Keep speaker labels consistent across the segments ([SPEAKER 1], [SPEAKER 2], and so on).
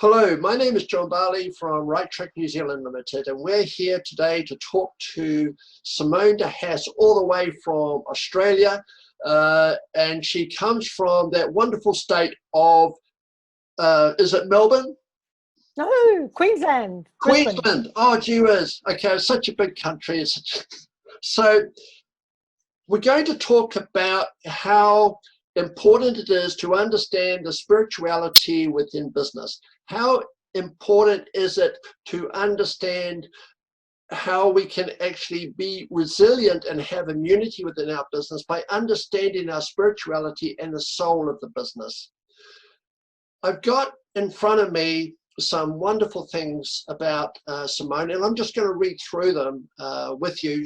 [SPEAKER 1] Hello, my name is John Barley from Rite Track New Zealand Limited, and we're here today to talk to Simone de Haas all the way from Australia, and she comes from that wonderful state of, is it Melbourne?
[SPEAKER 2] No, Queensland.
[SPEAKER 1] Queensland. Oh, gee whiz. Okay, it's such a big country. So we're going to talk about how important it is to understand the spirituality within business. How important is it to understand how we can actually be resilient and have immunity within our business by understanding our spirituality and the soul of the business? I've got in front of me some wonderful things about Simone, and I'm just going to read through them with you,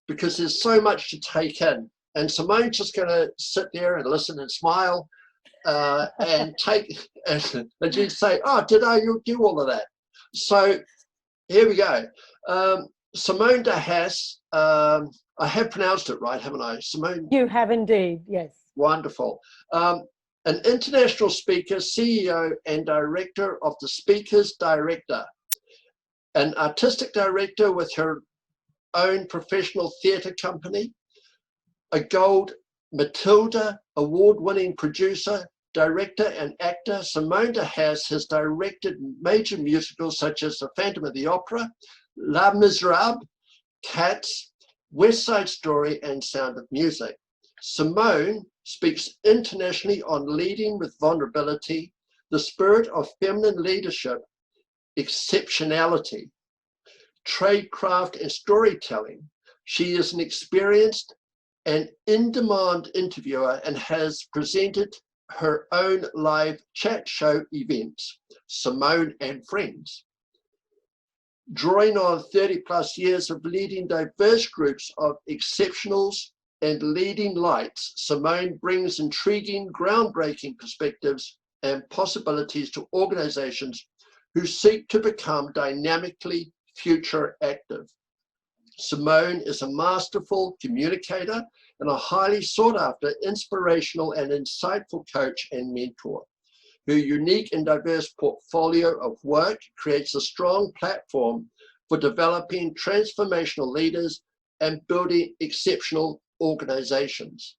[SPEAKER 1] because there's so much to take in. And Simone's just going to sit there and listen and smile and you'd say, oh, did I do all of that? So here we go. Simone de Haas, I have pronounced it right, haven't I? Simone?
[SPEAKER 2] You have indeed, yes.
[SPEAKER 1] Wonderful. An international speaker, CEO and director of the Speakers Director, an artistic director with her own professional theatre company, a Gold Matilda award-winning producer, director and actor. Simone de Haas has directed major musicals such as The Phantom of the Opera, Les Miserables, Cats, West Side Story, and Sound of Music. Simone speaks internationally on leading with vulnerability, the spirit of feminine leadership, exceptionality, tradecraft, and storytelling. She is an experienced and in-demand interviewer and has presented her own live chat show events, Simone and Friends. Drawing on 30 plus years of leading diverse groups of exceptionals and leading lights, Simone brings intriguing, groundbreaking perspectives and possibilities to organizations who seek to become dynamically future active. Simone is a masterful communicator and a highly sought after, inspirational and insightful coach and mentor. Her unique and diverse portfolio of work creates a strong platform for developing transformational leaders and building exceptional organizations.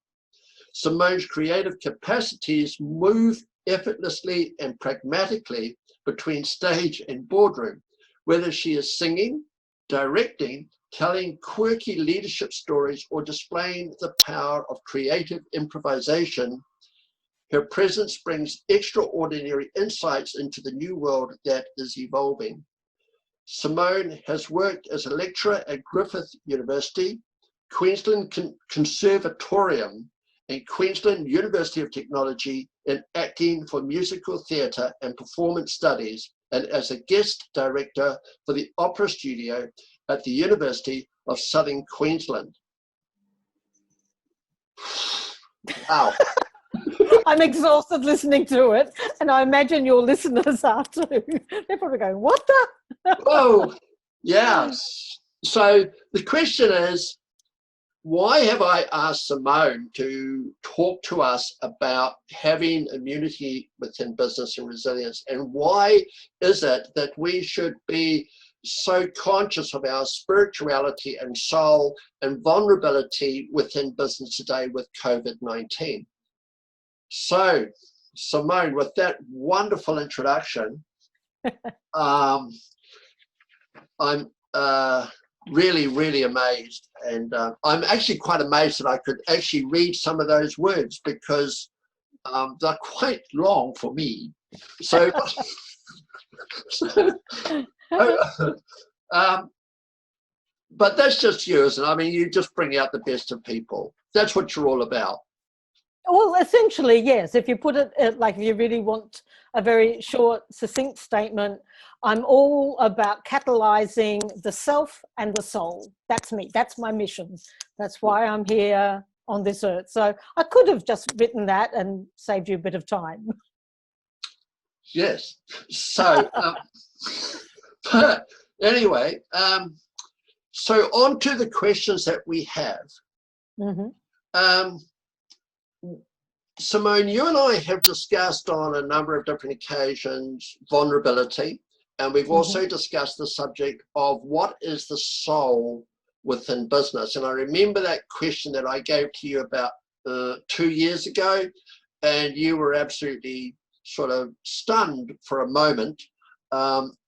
[SPEAKER 1] Simone's creative capacities move effortlessly and pragmatically between stage and boardroom, whether she is singing, directing, telling quirky leadership stories, or displaying the power of creative improvisation. Her presence brings extraordinary insights into the new world that is evolving. Simone has worked as a lecturer at Griffith University, Queensland Conservatorium, and Queensland University of Technology in acting for musical theatre and performance studies, and as a guest director for the Opera Studio at the University of Southern Queensland. Wow.
[SPEAKER 2] I'm exhausted listening to it, and I imagine your listeners are too. They're probably going, what the?
[SPEAKER 1] Oh, yes. So the question is, why have I asked Simone to talk to us about having immunity within business and resilience? And why is it that we should be so conscious of our spirituality and soul and vulnerability within business today with COVID-19? So, Simone, with that wonderful introduction, I'm really, really amazed. And I'm actually quite amazed that I could actually read some of those words, because they're quite long for me. So, but that's just yours. And I mean, you just bring out the best of people. That's what you're all about.
[SPEAKER 2] Well, essentially, yes. If you put it like, if you really want a very short, succinct statement, I'm all about catalyzing the self and the soul. That's me. That's my mission. That's why I'm here on this earth. So I could have just written that and saved you a bit of time.
[SPEAKER 1] Yes. So, but anyway, so on to the questions that we have.
[SPEAKER 2] Mm-hmm.
[SPEAKER 1] Simone, you and I have discussed on a number of different occasions vulnerability, and we've also discussed the subject of what is the soul within business. And I remember that question that I gave to you about 2 years ago, and you were absolutely sort of stunned for a moment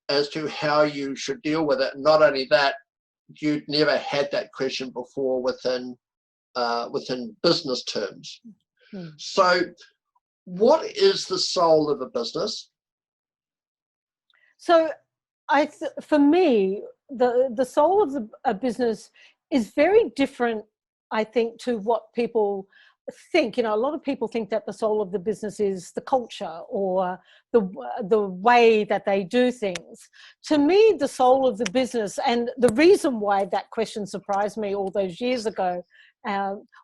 [SPEAKER 1] as to how you should deal with it. Not only that, you'd never had that question before within business terms. So what is the soul of a business?
[SPEAKER 2] So for me, the soul of a business is very different, I think, to what people think. You know, a lot of people think that the soul of the business is the culture or the way that they do things. To me, the soul of the business, and the reason why that question surprised me all those years ago,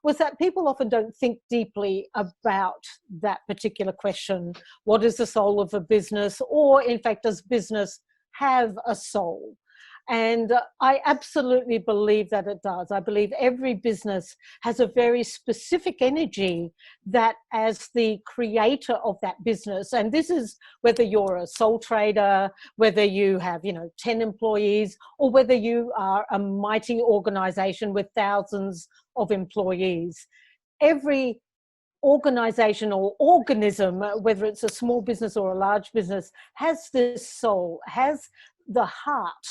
[SPEAKER 2] was that people often don't think deeply about that particular question. What is the soul of a business? Or in fact, does business have a soul? And I absolutely believe that it does. I believe every business has a very specific energy that, as the creator of that business, and this is whether you're a sole trader, whether you have, 10 employees, or whether you are a mighty organization with thousands of employees. Every organization or organism, whether it's a small business or a large business, has this soul, has the heart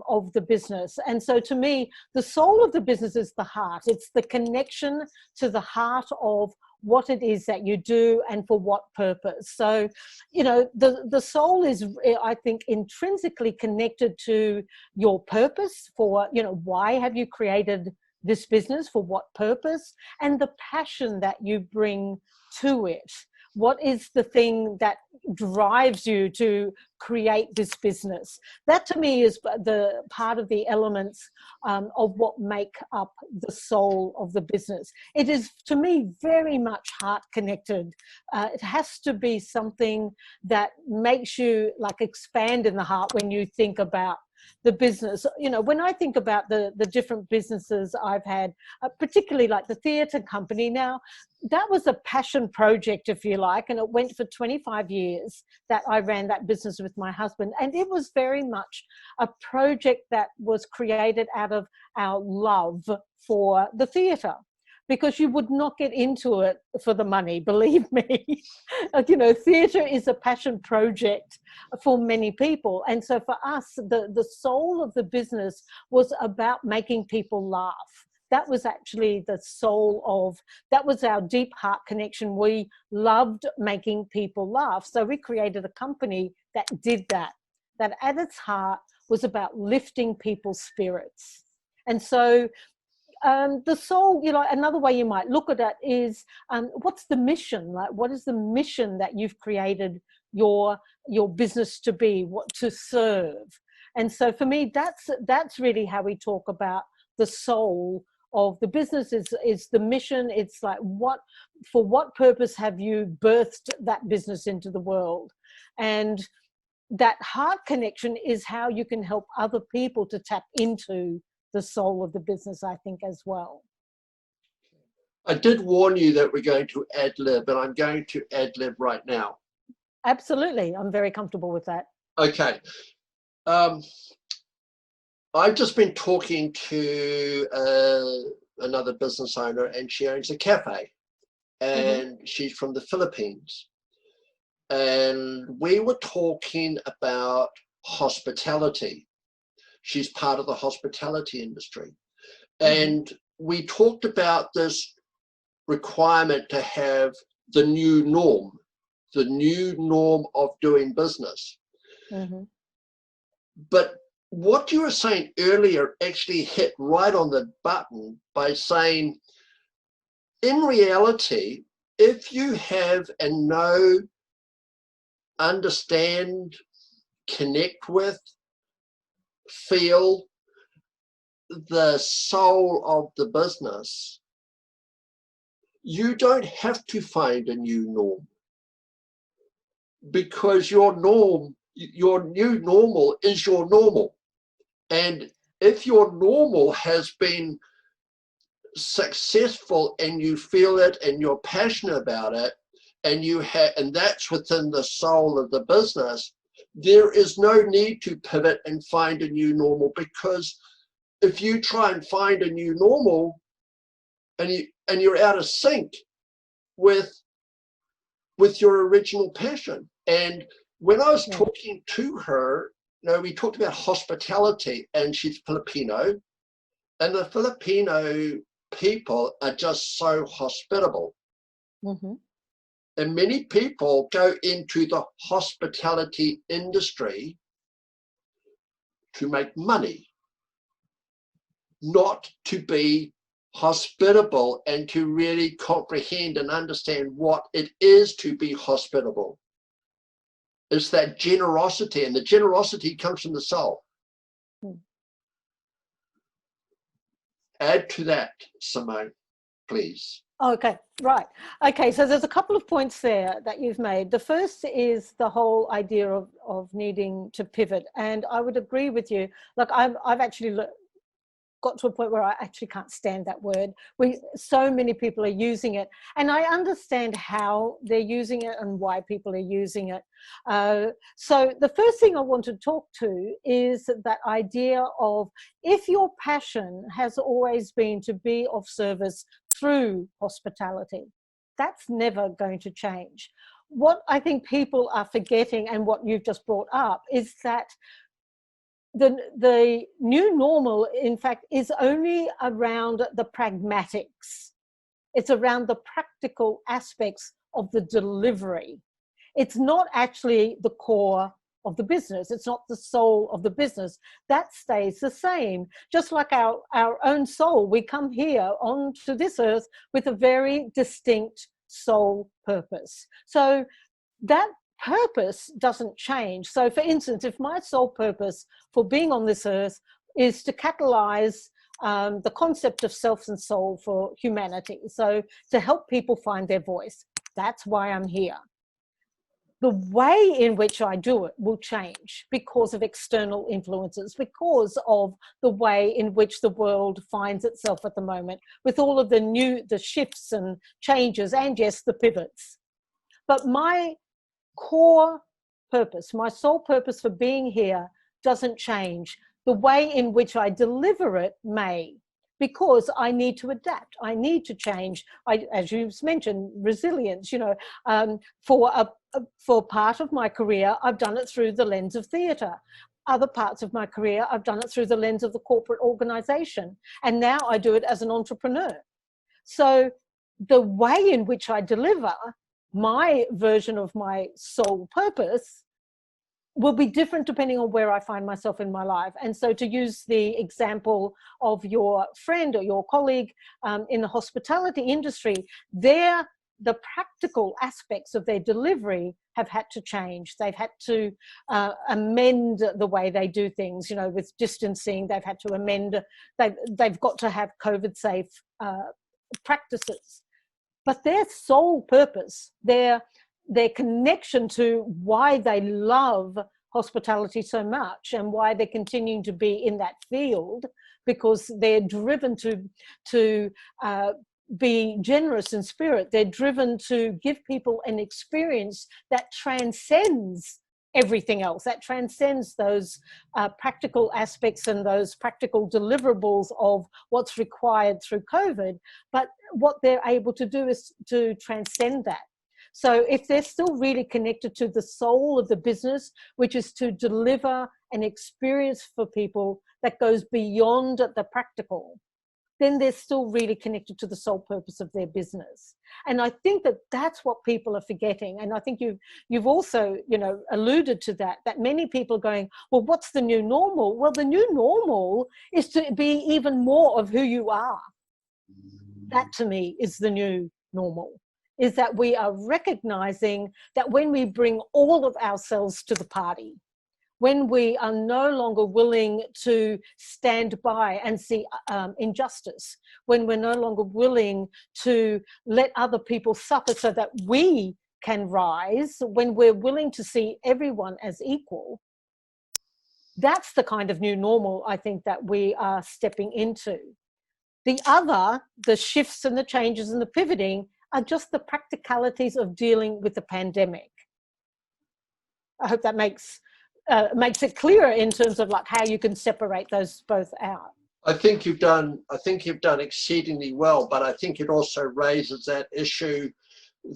[SPEAKER 2] of the business. And so to me, the soul of the business is the heart. It's the connection to the heart of what it is that you do and for what purpose. So, the soul is, I think, intrinsically connected to your purpose for, why have you created this business, for what purpose, and the passion that you bring to it. What is the thing that drives you to create this business? That to me is the part of the elements of what make up the soul of the business. It is, to me, very much heart connected. It has to be something that makes you expand in the heart when you think about the business. When I think about the different businesses I've had, particularly like the theatre company now, that was a passion project, if you like, and it went for 25 years that I ran that business with my husband. And it was very much a project that was created out of our love for the theatre, because you would not get into it for the money, believe me. Theatre is a passion project for many people. And so for us, the soul of the business was about making people laugh. That was actually the soul that was our deep heart connection. We loved making people laugh. So we created a company that did that at its heart was about lifting people's spirits. And so the soul, another way you might look at it is, what's the mission? What is the mission that you've created your business to be, what to serve? And so for me, that's really how we talk about the soul of the business is the mission. It's for what purpose have you birthed that business into the world? And that heart connection is how you can help other people to tap into the soul of the business, I think, as well.
[SPEAKER 1] I did warn you that we're going to ad-lib, and I'm going to ad-lib right now.
[SPEAKER 2] Absolutely. I'm very comfortable with that.
[SPEAKER 1] Okay. I've just been talking to another business owner, and she owns a cafe, and she's from the Philippines. And we were talking about hospitality. She's part of the hospitality industry. And we talked about this requirement to have the new norm of doing business. But what you were saying earlier actually hit right on the button by saying, in reality, if you have and know, understand, connect with, feel the soul of the business, you don't have to find a new norm, because your new normal is your normal. And if your normal has been successful and you feel it and you're passionate about it, and that's within the soul of the business, there is no need to pivot and find a new normal, because if you try and find a new normal and you're out of sync with your original passion. And when I was talking to her, we talked about hospitality, and she's Filipino, and the Filipino people are just so hospitable.
[SPEAKER 2] Mm-hmm.
[SPEAKER 1] And many people go into the hospitality industry to make money, not to be hospitable and to really comprehend and understand what it is to be hospitable. It's that generosity, and the generosity comes from the soul. Add to that, Simone, please.
[SPEAKER 2] Okay, right. Okay, so there's a couple of points there that you've made. The first is the whole idea of needing to pivot. And I would agree with you. Like, I've actually got to a point where I actually can't stand that word. So many people are using it, and I understand how they're using it and why people are using it. So the first thing I want to talk to is that idea of, if your passion has always been to be of service through hospitality, that's never going to change. What I think people are forgetting, and what you've just brought up, is that the new normal, in fact, is only around the pragmatics. It's around the practical aspects of the delivery. It's not actually the core of the business. It's not the soul of the business. That stays the same. Just like our own soul, we come here onto this earth with a very distinct soul purpose. So that purpose doesn't change. So for instance, if my sole purpose for being on this earth is to catalyze the concept of self and soul for humanity, so to help people find their voice, that's why I'm here. The way in which I do it will change because of external influences, because of the way in which the world finds itself at the moment, with all of the shifts and changes, and yes, the pivots. But my core purpose, my sole purpose for being here, doesn't change. The way in which I deliver it may, because I need to adapt. I need to change. As you've mentioned, resilience. For part of my career, I've done it through the lens of theatre. Other parts of my career, I've done it through the lens of the corporate organisation, and now I do it as an entrepreneur. So the way in which I deliver my version of my soul purpose will be different depending on where I find myself in my life. And so, to use the example of your friend or your colleague in the hospitality industry, the practical aspects of their delivery have had to change. They've had to amend the way they do things, with distancing. They've had to amend, they've got to have COVID safe practices. But their sole purpose, their connection to why they love hospitality so much and why they're continuing to be in that field, because they're driven to be generous in spirit. They're driven to give people an experience that transcends everything else, that transcends those practical aspects and those practical deliverables of what's required through COVID. But what they're able to do is to transcend that. So if they're still really connected to the soul of the business, which is to deliver an experience for people that goes beyond the practical, then they're still really connected to the sole purpose of their business. And I think that that's what people are forgetting. And I think you've also, alluded to that many people are going, well, what's the new normal? Well, the new normal is to be even more of who you are. That to me is the new normal, is that we are recognizing that when we bring all of ourselves to the party, when we are no longer willing to stand by and see injustice, when we're no longer willing to let other people suffer so that we can rise, when we're willing to see everyone as equal, that's the kind of new normal I think that we are stepping into. The other, the shifts and the changes and the pivoting, are just the practicalities of dealing with the pandemic. I hope that makes it clearer in terms of like how you can separate those both out.
[SPEAKER 1] I think you've done exceedingly well, but I think it also raises that issue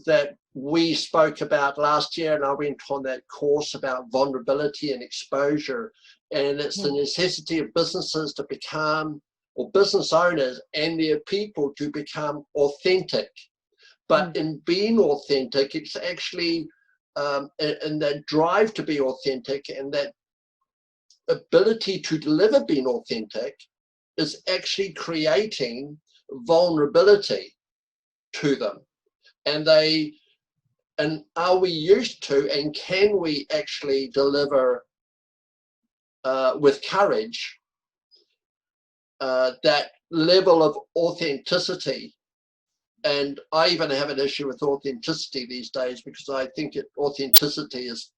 [SPEAKER 1] that we spoke about last year, and I went on that course about vulnerability and exposure, and it's the necessity of businesses to become, or business owners and their people to become authentic. But in being authentic, it's actually and that drive to be authentic and that ability to deliver being authentic is actually creating vulnerability to them. And are we used to, and can we actually deliver with courage that level of authenticity? And I even have an issue with authenticity these days, because I think authenticity is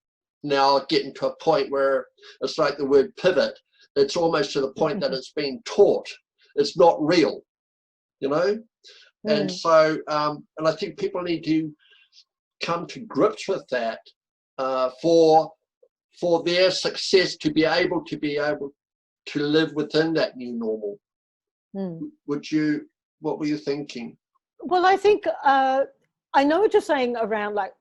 [SPEAKER 1] now getting to a point where it's like the word pivot. It's almost to the point that it's being taught. It's not real, you know? And so, and I think people need to come to grips with that for their success to be able to live within that new normal. What were you thinking?
[SPEAKER 2] Well, I think I know what you're saying around like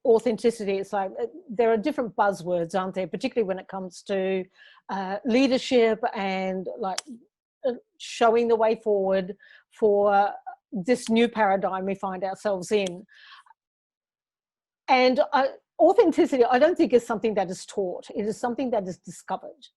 [SPEAKER 2] authenticity. It's like there are different buzzwords, aren't there? Particularly when it comes to leadership and like showing the way forward for this new paradigm we find ourselves in. And authenticity, I don't think is something that is taught. It is something that is discovered.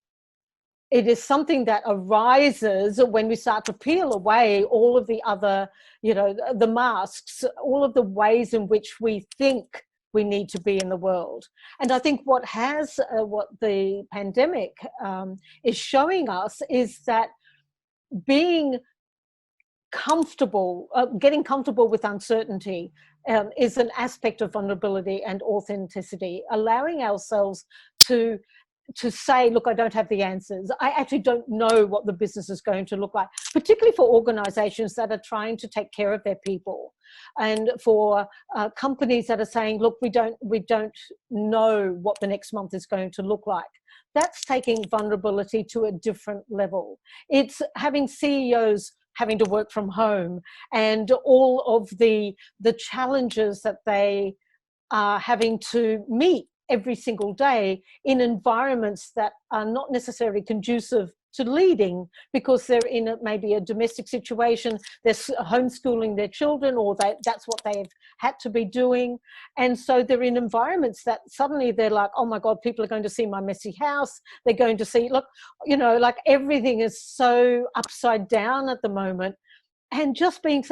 [SPEAKER 2] It is something that arises when we start to peel away all of the other, you know, the masks, all of the ways in which we think we need to be in the world. And I think what the pandemic is showing us is that being comfortable, getting comfortable with uncertainty is an aspect of vulnerability and authenticity, allowing ourselves to say, look, I don't have the answers. I actually don't know what the business is going to look like, particularly for organizations that are trying to take care of their people, and for companies that are saying, look, we don't know what the next month is going to look like. That's taking vulnerability to a different level. It's having CEOs having to work from home and all of the challenges that they are having to meet every single day in environments that are not necessarily conducive to leading, because they're in maybe a domestic situation, they're homeschooling their children, or that's what they've had to be doing. And so they're in environments that suddenly they're like, oh my God, people are going to see my messy house. They're going to see, look, you know, like everything is so upside down at the moment. And just being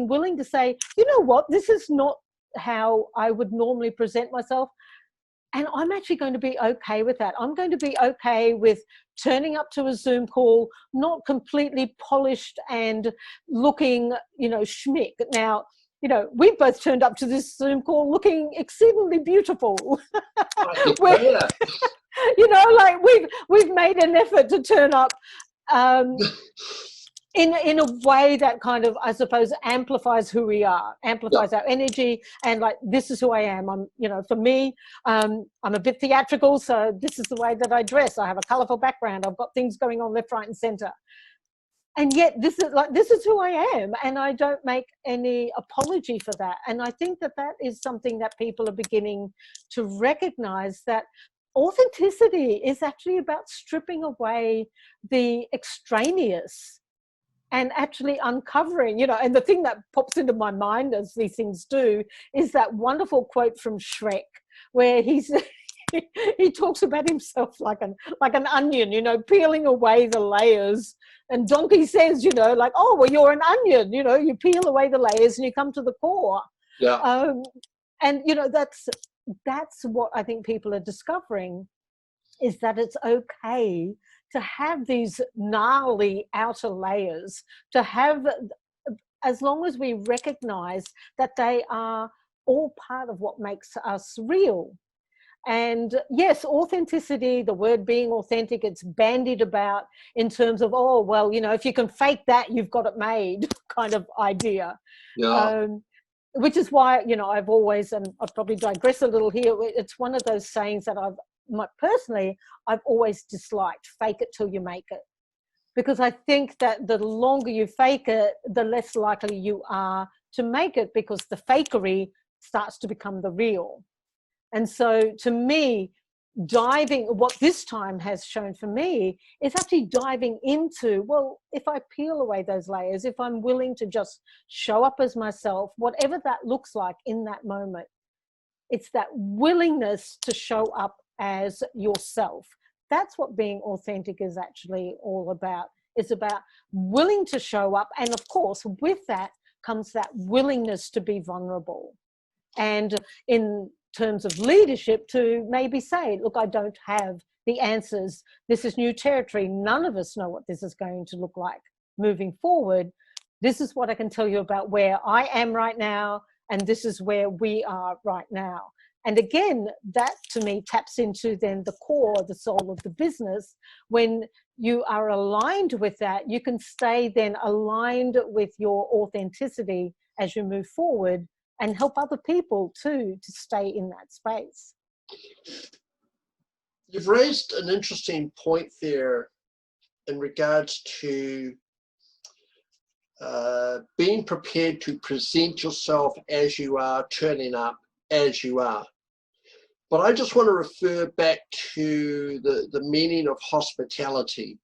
[SPEAKER 2] willing to say, you know what, this is not how I would normally present myself. And I'm actually going to be okay with that. I'm going to be okay with turning up to a Zoom call, not completely polished and looking, you know, schmick. Now, you know, we've both turned up to this Zoom call looking exceedingly beautiful. You know, like we've made an effort to turn up in a way that kind of, I suppose, amplifies who we are, amplifies our energy, and like, this is who I am. I'm, you know, for me, I'm a bit theatrical, so this is the way that I dress. I have a colorful background. I've got things going on left, right, and center. And yet this is who I am, and I don't make any apology for that. And I think that is something that people are beginning to recognize, that authenticity is actually about stripping away the extraneous and actually uncovering, you know. And the thing that pops into my mind, as these things do, is that wonderful quote from Shrek, where he talks about himself like an onion, you know, peeling away the layers. And Donkey says, you know, like, oh, well, you're an onion, you know, you peel away the layers and you come to the core.
[SPEAKER 1] Yeah.
[SPEAKER 2] And, you know, that's what I think people are discovering, is that it's okay to have these gnarly outer layers, to have, as long as we recognize that they are all part of what makes us real. And yes, authenticity, the word being authentic, it's bandied about in terms of, oh, well, you know, if you can fake that, you've got it made kind of idea.
[SPEAKER 1] Yeah.
[SPEAKER 2] Which is why, you know, I've always, and I'll probably digress a little here, it's one of those sayings that I've always disliked, fake it till you make it. Because I think that the longer you fake it, the less likely you are to make it, because the fakery starts to become the real. And so to me, what this time has shown for me is actually diving into, well, if I peel away those layers, if I'm willing to just show up as myself, whatever that looks like in that moment, it's that willingness to show up as yourself. That's what being authentic is actually all about. It's about willing to show up. And of course, with that comes that willingness to be vulnerable. And in terms of leadership, to maybe say, look, I don't have the answers. This is new territory. None of us know what this is going to look like moving forward. This is what I can tell you about where I am right now, and this is where we are right now. And again, that to me taps into then the core, the soul of the business. When you are aligned with that, you can stay then aligned with your authenticity as you move forward, and help other people too to stay in that space.
[SPEAKER 1] You've raised an interesting point there in regards to being prepared to present yourself as you are, turning up as you are. But I just want to refer back to the meaning of hospitality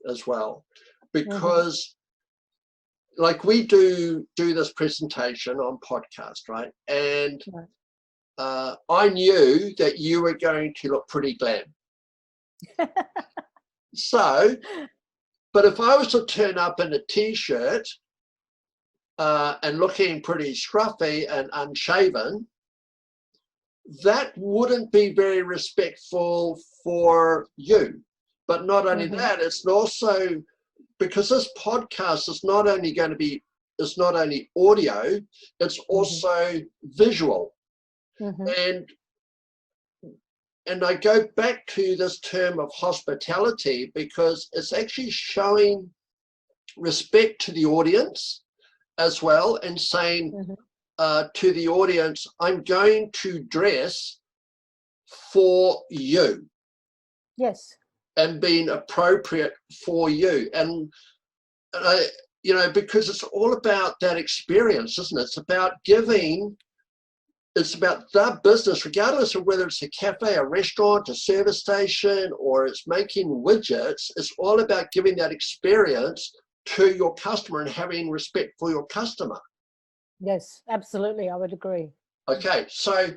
[SPEAKER 1] as well, because like we do this presentation on podcast, right? And I knew that you were going to look pretty glam. So, but if I was to turn up in a t-shirt and looking pretty scruffy and unshaven, that wouldn't be very respectful for you. But not only that, it's also, because this podcast is not only going to be, it's not only audio, it's also visual. And I go back to this term of hospitality because it's actually showing respect to the audience as well, and saying to the audience, I'm going to dress for you.
[SPEAKER 2] Yes.
[SPEAKER 1] And being appropriate for you. And I, you know, because it's all about that experience, isn't it? It's about giving, it's about the business, regardless of whether it's a cafe, a restaurant, a service station, or it's making widgets. It's all about giving that experience to your customer and having respect for your customer.
[SPEAKER 2] Yes, absolutely. I would agree.
[SPEAKER 1] Okay, so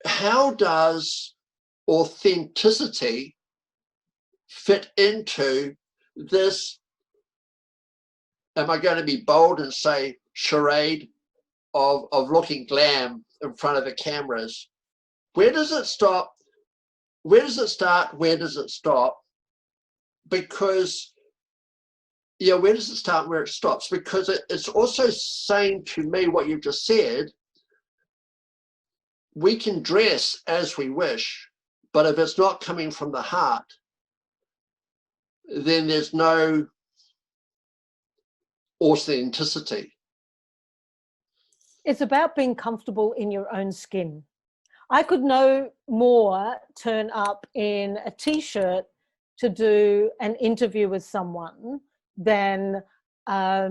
[SPEAKER 1] how does authenticity fit into this, am I going to be bold and say, charade of looking glam in front of the cameras? Where does it stop? Where does it start? Where does it stop? Because, yeah, where does it start, where it stops? Because it's also saying to me what you've just said, we can dress as we wish, but if it's not coming from the heart, then there's no authenticity.
[SPEAKER 2] It's about being comfortable in your own skin. I could no more turn up in a t-shirt to do an interview with someone than I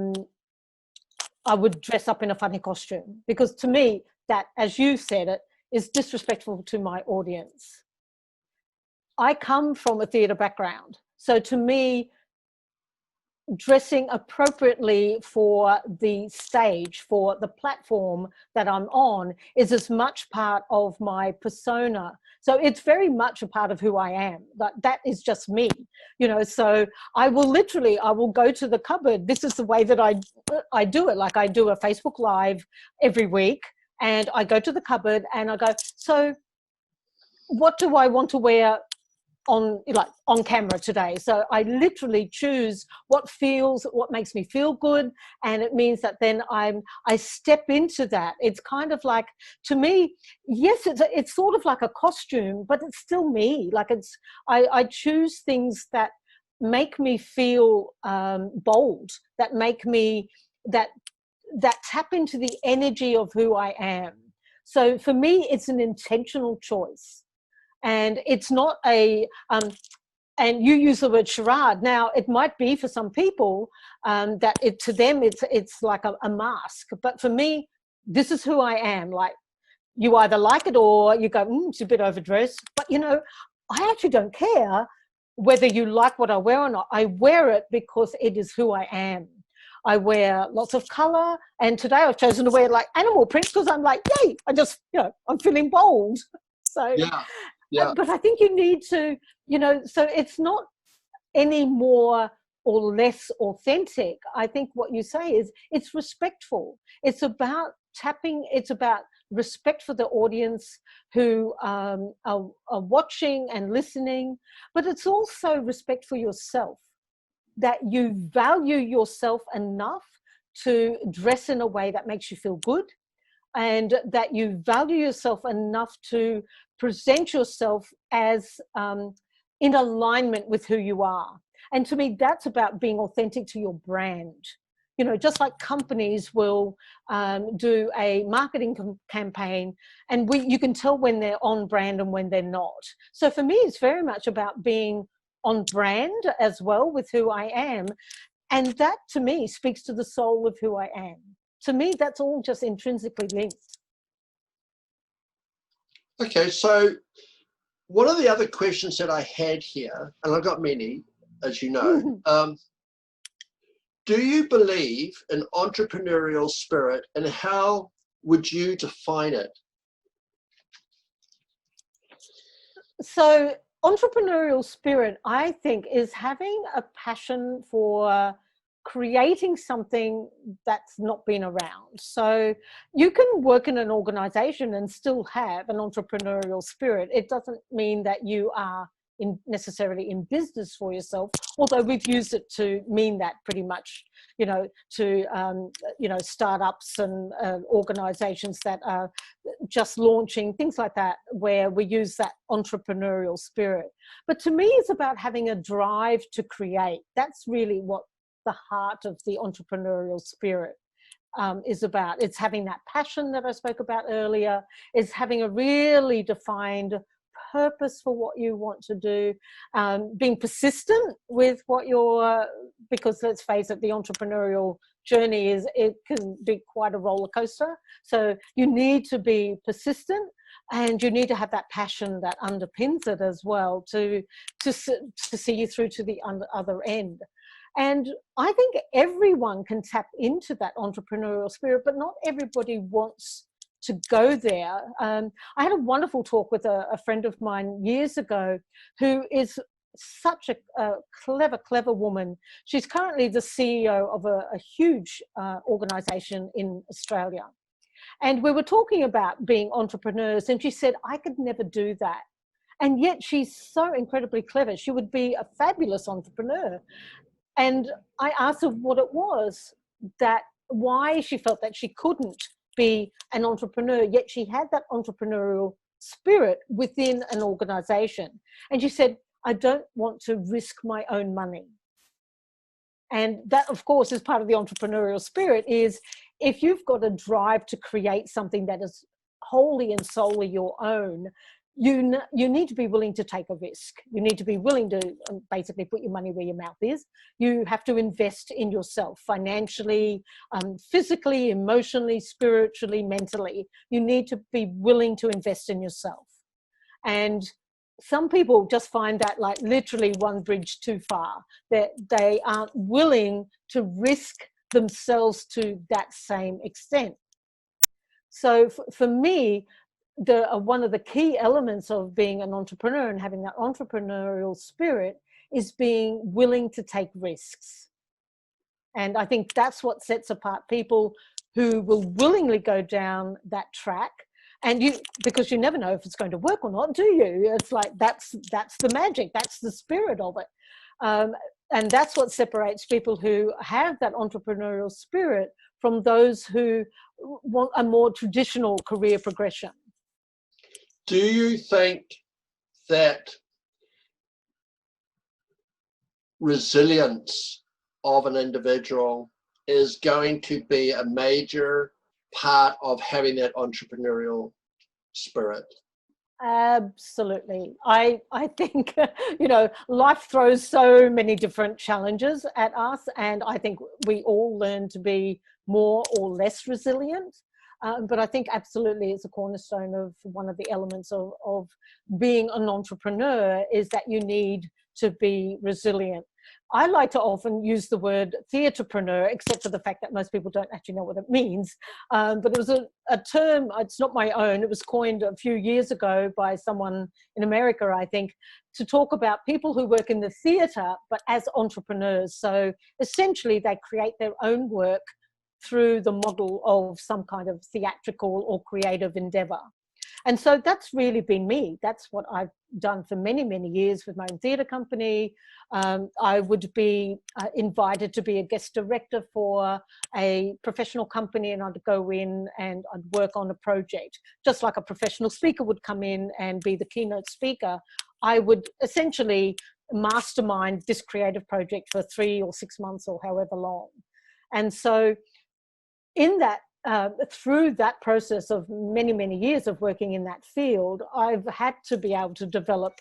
[SPEAKER 2] would dress up in a funny costume, because to me, that, as you said it, is disrespectful to my audience. I come from a theatre background, so to me, dressing appropriately for the stage, for the platform that I'm on, is as much part of my persona. So it's very much a part of who I am. That is just me, you know. So I will go to the cupboard. This is the way that I do it. Like, I do a Facebook Live every week, and I go to the cupboard and I go, so what do I want to wear on camera today. So I literally choose what makes me feel good, and it means that then I step into that. It's kind of like, to me, yes, it's sort of like a costume, but it's still me. Like I choose things that make me feel bold, that make me that tap into the energy of who I am. So for me, it's an intentional choice. And it's not and you use the word charade. Now, it might be for some people that to them it's like a mask. But for me, this is who I am. Like, you either like it or you go, it's a bit overdressed. But, I actually don't care whether you like what I wear or not. I wear it because it is who I am. I wear lots of color. And today I've chosen to wear like animal prints because I'm like, yay, I'm feeling bold. So,
[SPEAKER 1] yeah.
[SPEAKER 2] But I think you need to, so it's not any more or less authentic. I think what you say is it's respectful. It's about it's about respect for the audience who are watching and listening, but it's also respect for yourself, that you value yourself enough to dress in a way that makes you feel good, and that you value yourself enough to present yourself as in alignment with who you are. And to me, that's about being authentic to your brand. Just like companies will do a marketing campaign, and you can tell when they're on brand and when they're not. So for me, it's very much about being on brand as well with who I am. And that, to me, speaks to the soul of who I am. To me, that's all just intrinsically linked.
[SPEAKER 1] Okay, so one of the other questions that I had here, and I've got many, as you know, do you believe in entrepreneurial spirit, and how would you define it?
[SPEAKER 2] So entrepreneurial spirit, I think, is having a passion for creating something that's not been around. So you can work in an organization and still have an entrepreneurial spirit. It doesn't mean that you are necessarily in business for yourself, although we've used it to mean that pretty much, to startups and organizations that are just launching, things like that, where we use that entrepreneurial spirit. But to me, it's about having a drive to create. That's really what the heart of the entrepreneurial spirit is about. It's having that passion that I spoke about earlier. It's having a really defined purpose for what you want to do, being persistent with what because let's face it, the entrepreneurial journey it can be quite a roller coaster. So you need to be persistent, and you need to have that passion that underpins it as well to see you through to the other end. And I think everyone can tap into that entrepreneurial spirit, but not everybody wants to go there. I had a wonderful talk with a friend of mine years ago who is such a clever woman. She's currently the CEO of a huge organization in Australia. And we were talking about being entrepreneurs, and she said, I could never do that. And yet she's so incredibly clever. She would be a fabulous entrepreneur. And I asked her what it was, why she felt that she couldn't be an entrepreneur, yet she had that entrepreneurial spirit within an organization. And she said, I don't want to risk my own money. And that, of course, is part of the entrepreneurial spirit, is if you've got a drive to create something that is wholly and solely your own, you need to be willing to take a risk. You need to be willing to basically put your money where your mouth is. You have to invest in yourself financially, physically, emotionally, spiritually, mentally. You need to be willing to invest in yourself. And some people just find that like literally one bridge too far, that they aren't willing to risk themselves to that same extent. So for me, one of the key elements of being an entrepreneur and having that entrepreneurial spirit is being willing to take risks. And I think that's what sets apart people who will willingly go down that track, And because you never know if it's going to work or not, do you? It's like, that's the magic, that's the spirit of it. And that's what separates people who have that entrepreneurial spirit from those who want a more traditional career progression.
[SPEAKER 1] Do you think that resilience of an individual is going to be a major part of having that entrepreneurial spirit?
[SPEAKER 2] Absolutely. I think, life throws so many different challenges at us, and I think we all learn to be more or less resilient. But I think absolutely it's a cornerstone of one of the elements of being an entrepreneur, is that you need to be resilient. I like to often use the word theatrepreneur, except for the fact that most people don't actually know what it means. But it was a term, it's not my own, it was coined a few years ago by someone in America, I think, to talk about people who work in the theatre, but as entrepreneurs. So essentially they create their own work through the model of some kind of theatrical or creative endeavour. And so that's really been me. That's what I've done for many, many years with my own theatre company. I would be invited to be a guest director for a professional company, and I'd go in and I'd work on a project. Just like a professional speaker would come in and be the keynote speaker, I would essentially mastermind this creative project for 3 or 6 months or however long. And so in that, through that process of many, many years of working in that field, I've had to be able to develop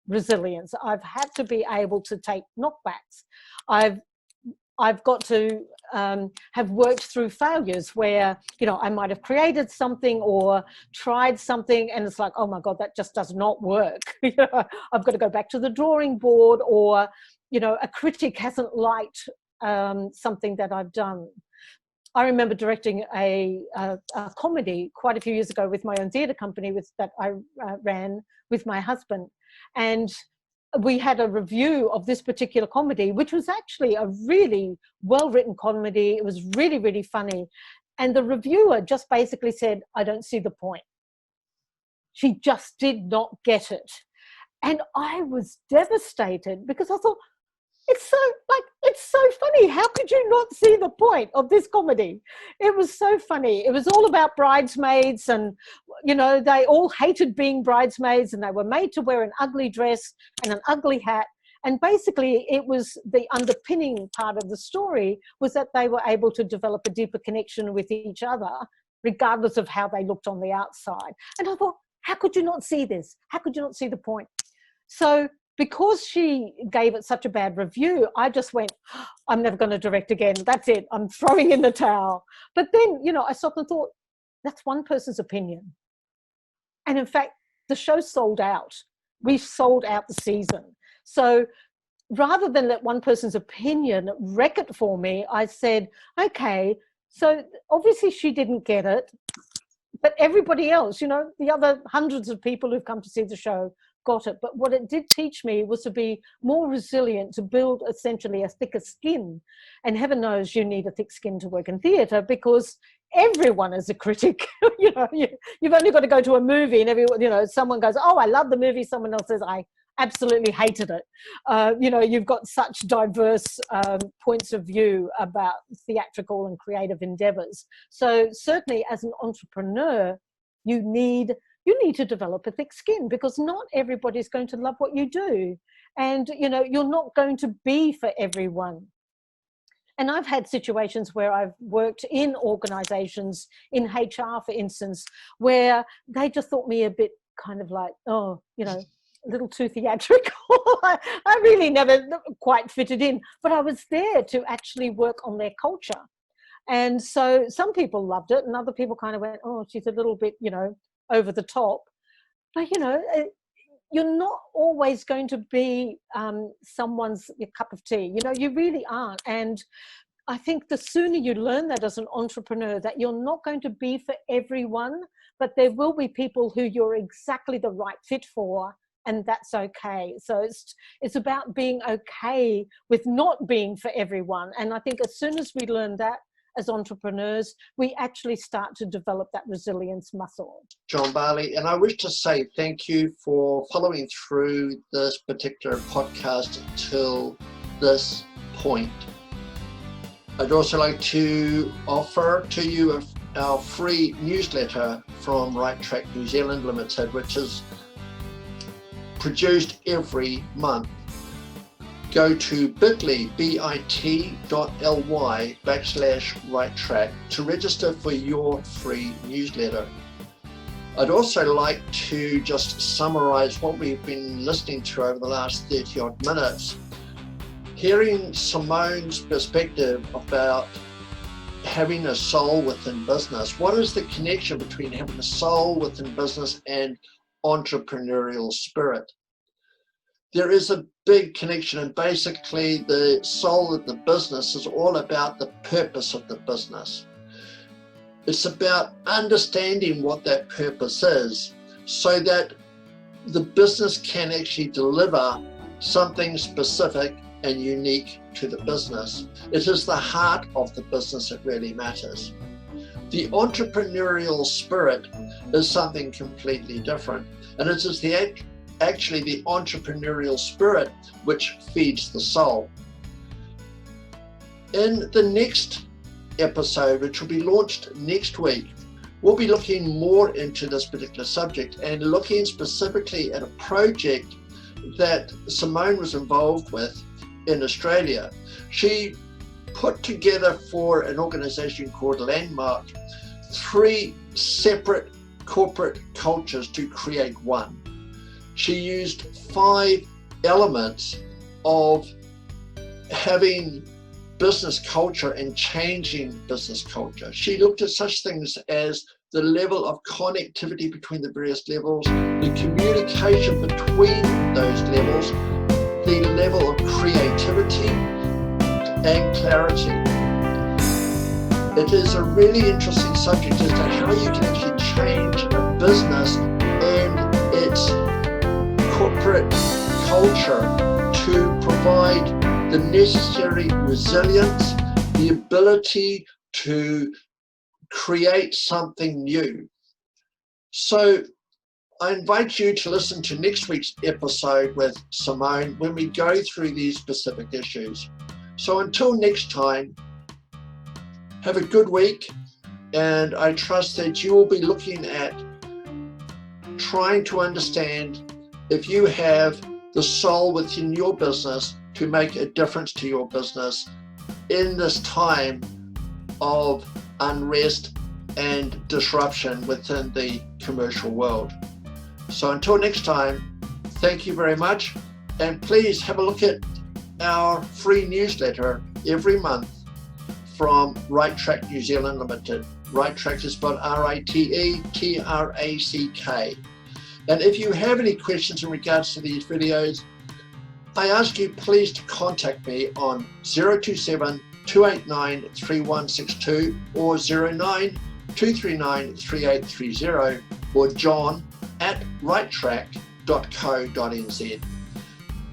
[SPEAKER 2] resilience. I've had to be able to take knockbacks. I've got to have worked through failures where, I might have created something or tried something and it's like, oh my God, that just does not work. I've got to go back to the drawing board, or, a critic hasn't liked something that I've done. I remember directing a comedy quite a few years ago with my own theatre company that I ran with my husband. And we had a review of this particular comedy, which was actually a really well-written comedy. It was really, really funny. And the reviewer just basically said, I don't see the point. She just did not get it. And I was devastated because I thought, it's so funny. How could you not see the point of this comedy? It was so funny. It was all about bridesmaids, and, they all hated being bridesmaids, and they were made to wear an ugly dress and an ugly hat. And basically it was the underpinning part of the story was that they were able to develop a deeper connection with each other, regardless of how they looked on the outside. And I thought, how could you not see this? How could you not see the point? So because she gave it such a bad review, I just went, I'm never going to direct again. That's it. I'm throwing in the towel. But then, I stopped and thought, that's one person's opinion. And in fact, the show sold out. We sold out the season. So rather than let one person's opinion wreck it for me, I said, okay, so obviously she didn't get it, but everybody else, the other hundreds of people who've come to see the show got it. But what it did teach me was to be more resilient, to build essentially a thicker skin. And heaven knows you need a thick skin to work in theatre, because everyone is a critic. You've only got to go to a movie and everyone, someone goes, oh, I love the movie. Someone else says, I absolutely hated it. You've got such diverse points of view about theatrical and creative endeavors. So certainly as an entrepreneur, you need to develop a thick skin, because not everybody's going to love what you do. And, you're not going to be for everyone. And I've had situations where I've worked in organizations, in HR, for instance, where they just thought me a bit kind of like, oh, a little too theatrical. I really never quite fitted in, but I was there to actually work on their culture. And so some people loved it and other people kind of went, oh, she's a little bit, over the top. But, you're not always going to be someone's cup of tea. You really aren't. And I think the sooner you learn that as an entrepreneur, that you're not going to be for everyone, but there will be people who you're exactly the right fit for, and that's okay. So it's about being okay with not being for everyone. And I think as soon as we learn that, as entrepreneurs, we actually start to develop that resilience muscle.
[SPEAKER 1] John Barley, and I wish to say thank you for following through this particular podcast till this point. I'd also like to offer to you our free newsletter from Rite Track New Zealand Limited, which is produced every month. Go to bit.ly/Rite Track to register for your free newsletter. I'd also like to just summarize what we've been listening to over the last 30 odd minutes. Hearing Simone's perspective about having a soul within business. What is the connection between having a soul within business and entrepreneurial spirit? There is a big connection, and basically the soul of the business is all about the purpose of the business. It's about understanding what that purpose is so that the business can actually deliver something specific and unique to the business. It is the heart of the business that really matters. The entrepreneurial spirit is something completely different, and it is actually the entrepreneurial spirit which feeds the soul. In the next episode, which will be launched next week, we'll be looking more into this particular subject and looking specifically at a project that Simone was involved with in Australia. She put together for an organization called Landmark 3 separate corporate cultures to create one. She used 5 elements of having business culture and changing business culture. She looked at such things as the level of connectivity between the various levels, the communication between those levels, the level of creativity and clarity. It is a really interesting subject as to how you can actually change a business and its corporate culture to provide the necessary resilience, the ability to create something new. So I invite you to listen to next week's episode with Simone when we go through these specific issues. So until next time, have a good week, and I trust that you will be looking at trying to understand if you have the soul within your business to make a difference to your business in this time of unrest and disruption within the commercial world. So until next time, thank you very much, and please have a look at our free newsletter every month from Rite Track New Zealand Limited. Rite Track is spelled RITETRACK. And if you have any questions in regards to these videos, I ask you please to contact me on 027 289 3162 or 09 239 3830 or john@ritetrack.co.nz.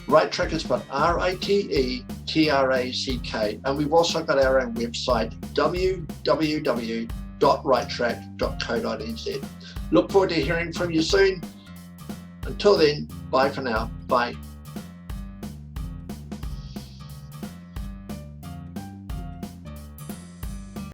[SPEAKER 1] Rite Track is spelled RITETRACK, and we've also got our own website, www.ritetrack.co.nz. Look forward to hearing from you soon. Until then, bye for now. Bye.